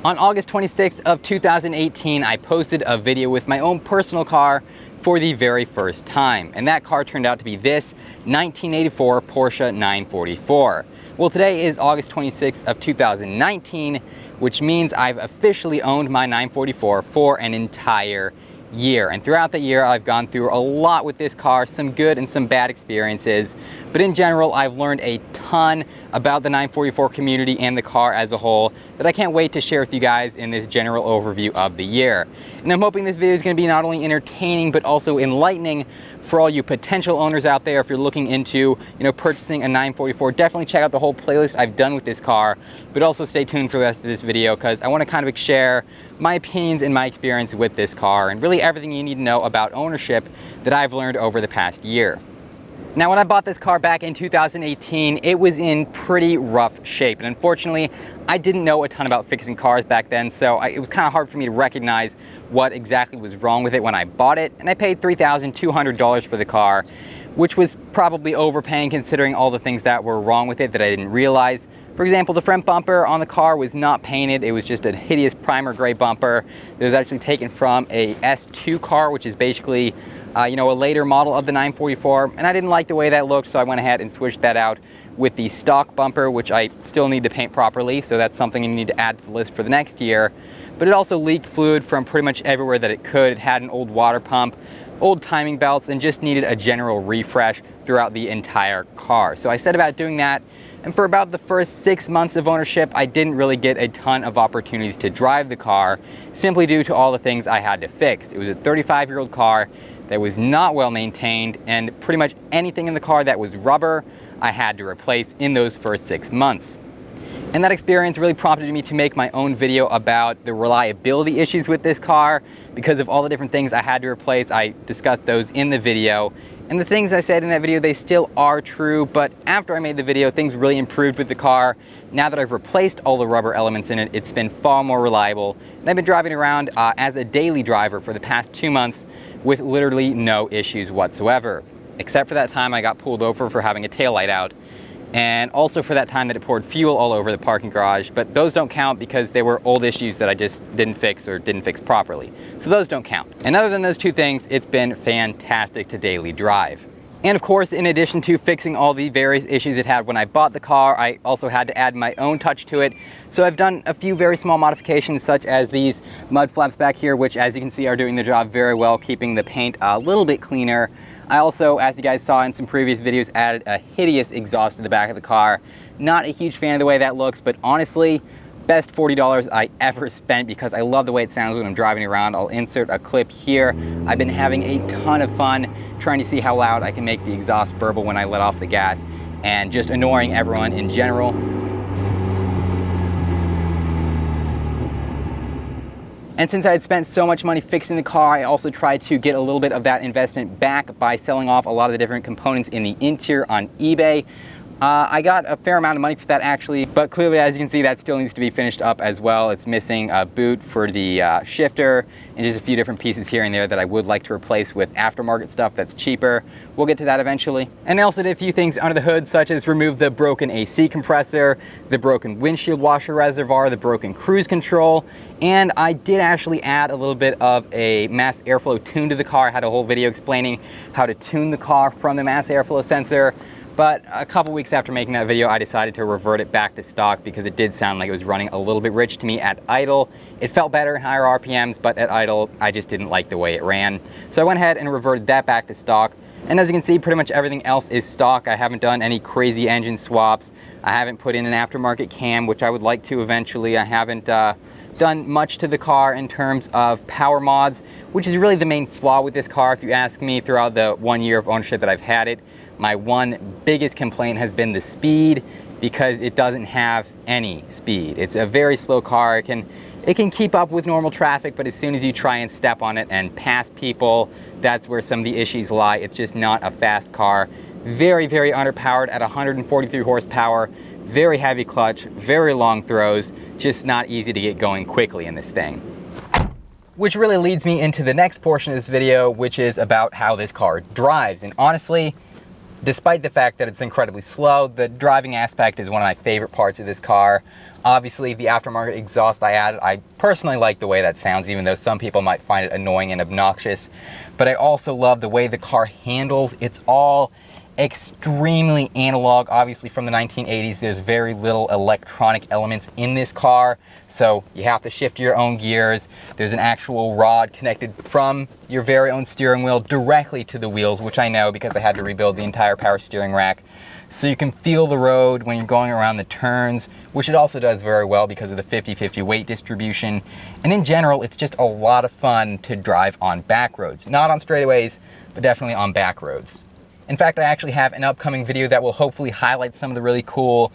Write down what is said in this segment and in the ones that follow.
On August 26th of 2018, I posted a video with my own personal car for the very first time, and that car turned out to be this 1984 Porsche 944. Well, today is August 26th of 2019, which means I've officially owned my 944 for an entire year. And throughout the year, I've gone through a lot with this car, some good and some bad experiences. But in general, I've learned a ton about the 944 community and the car as a whole that I can't wait to share with you guys in this general overview of the year. And I'm hoping this video is going to be not only entertaining, but also enlightening for all you potential owners out there. If you're looking into, purchasing a 944, definitely check out the whole playlist I've done with this car, but also stay tuned for the rest of this video because I want to kind of share my opinions and my experience with this car and really everything you need to know about ownership that I've learned over the past year. Now, when I bought this car back in 2018, it was in pretty rough shape. And unfortunately, I didn't know a ton about fixing cars back then, so it was kind of hard for me to recognize what exactly was wrong with it when I bought it. And I paid $3,200 for the car, which was probably overpaying considering all the things that were wrong with it that I didn't realize. For example, the front bumper on the car was not painted. It was just a hideous primer gray bumper that was actually taken from a S2 car, which is basically a later model of the 944, and I didn't like the way that looked, so I went ahead and switched that out with the stock bumper, which I still need to paint properly, so that's something you need to add to the list for the next year. But it also leaked fluid from pretty much everywhere that it could. It had an old water pump, old timing belts, and just needed a general refresh throughout the entire car. So I set about doing that, and for about the first 6 months of ownership, I didn't really get a ton of opportunities to drive the car, simply due to all the things I had to fix. It was a 35-year-old car that was not well maintained, and pretty much anything in the car that was rubber, I had to replace in those first 6 months. And that experience really prompted me to make my own video about the reliability issues with this car. Because of all the different things I had to replace, I discussed those in the video. And the things I said in that video, they still are true, but after I made the video, things really improved with the car. Now that I've replaced all the rubber elements in it, it's been far more reliable. And I've been driving around as a daily driver for the past 2 months with literally no issues whatsoever. Except for that time I got pulled over for having a taillight out, and also for that time that it poured fuel all over the parking garage, but those don't count because they were old issues that I just didn't fix or didn't fix properly. So those don't count. And other than those two things, it's been fantastic to daily drive. And of course, in addition to fixing all the various issues it had when I bought the car, I also had to add my own touch to it. So I've done a few very small modifications, such as these mud flaps back here, which as you can see are doing the job very well, keeping the paint a little bit cleaner. I also, as you guys saw in some previous videos, added a hideous exhaust to the back of the car. Not a huge fan of the way that looks, but honestly, best $40 I ever spent because I love the way it sounds when I'm driving around. I'll insert a clip here. I've been having a ton of fun trying to see how loud I can make the exhaust burble when I let off the gas, and just annoying everyone in general. And since I had spent so much money fixing the car, I also tried to get a little bit of that investment back by selling off a lot of the different components in the interior on eBay. I got a fair amount of money for that actually, but clearly, as you can see, that still needs to be finished up as well. It's missing a boot for the shifter and just a few different pieces here and there that I would like to replace with aftermarket stuff that's cheaper. We'll get to that eventually. And I also did a few things under the hood, such as remove the broken AC compressor, the broken windshield washer reservoir, the broken cruise control, and I did actually add a little bit of a mass airflow tune to the car. I had a whole video explaining how to tune the car from the mass airflow sensor. But a couple weeks after making that video, I decided to revert it back to stock because it did sound like it was running a little bit rich to me at idle. It felt better in higher RPMs, but at idle, I just didn't like the way it ran. So I went ahead and reverted that back to stock. And as you can see, pretty much everything else is stock. I haven't done any crazy engine swaps. I haven't put in an aftermarket cam, which I would like to eventually. I haven't done much to the car in terms of power mods, which is really the main flaw with this car, if you ask me, throughout the 1 year of ownership that I've had it. My one biggest complaint has been the speed, because it doesn't have any speed. It's a very slow car. It can keep up with normal traffic, but as soon as you try and step on it and pass people, that's where some of the issues lie. It's just not a fast car. Very, very underpowered at 143 horsepower, very heavy clutch, very long throws, just not easy to get going quickly in this thing. Which really leads me into the next portion of this video, which is about how this car drives. And honestly, Despite the fact that it's incredibly slow, the driving aspect is one of my favorite parts of this car. Obviously, the aftermarket exhaust I added, I personally like the way that sounds, even though some people might find it annoying and obnoxious. But I also love the way the car handles. It's all extremely analog. Obviously, from the 1980s, there's very little electronic elements in this car, so you have to shift your own gears. There's an actual rod connected from your very own steering wheel directly to the wheels, which I know because I had to rebuild the entire power steering rack. So you can feel the road when you're going around the turns, which it also does very well because of the 50-50 weight distribution. And in general, it's just a lot of fun to drive on back roads. Not on straightaways, but definitely on back roads. In fact, I actually have an upcoming video that will hopefully highlight some of the really cool,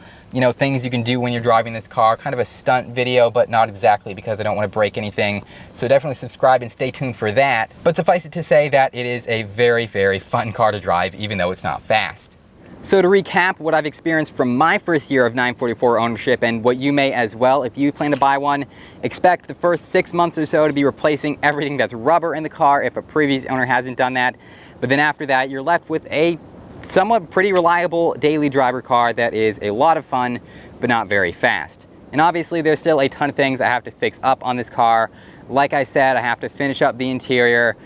things you can do when you're driving this car. Kind of a stunt video, but not exactly, because I don't want to break anything. So definitely subscribe and stay tuned for that. But suffice it to say that it is a very, very fun car to drive, even though it's not fast. So to recap what I've experienced from my first year of 944 ownership, and what you may as well if you plan to buy one, expect the first 6 months or so to be replacing everything that's rubber in the car if a previous owner hasn't done that. But then after that, you're left with a somewhat pretty reliable daily driver car that is a lot of fun, but not very fast. And obviously there's still a ton of things I have to fix up on this car. Like I said, I have to finish up the interior,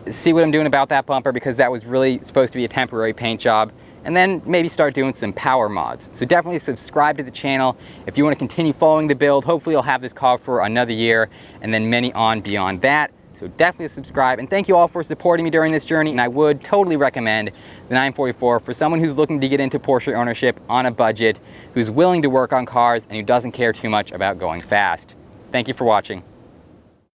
see what I'm doing about that bumper, because that was really supposed to be a temporary paint job, and then maybe start doing some power mods. So definitely subscribe to the channel if you want to continue following the build. Hopefully I'll have this car for another year, and then many on beyond that. So definitely subscribe, and thank you all for supporting me during this journey. And I would totally recommend the 944 for someone who's looking to get into Porsche ownership on a budget, who's willing to work on cars, and who doesn't care too much about going fast. Thank you for watching.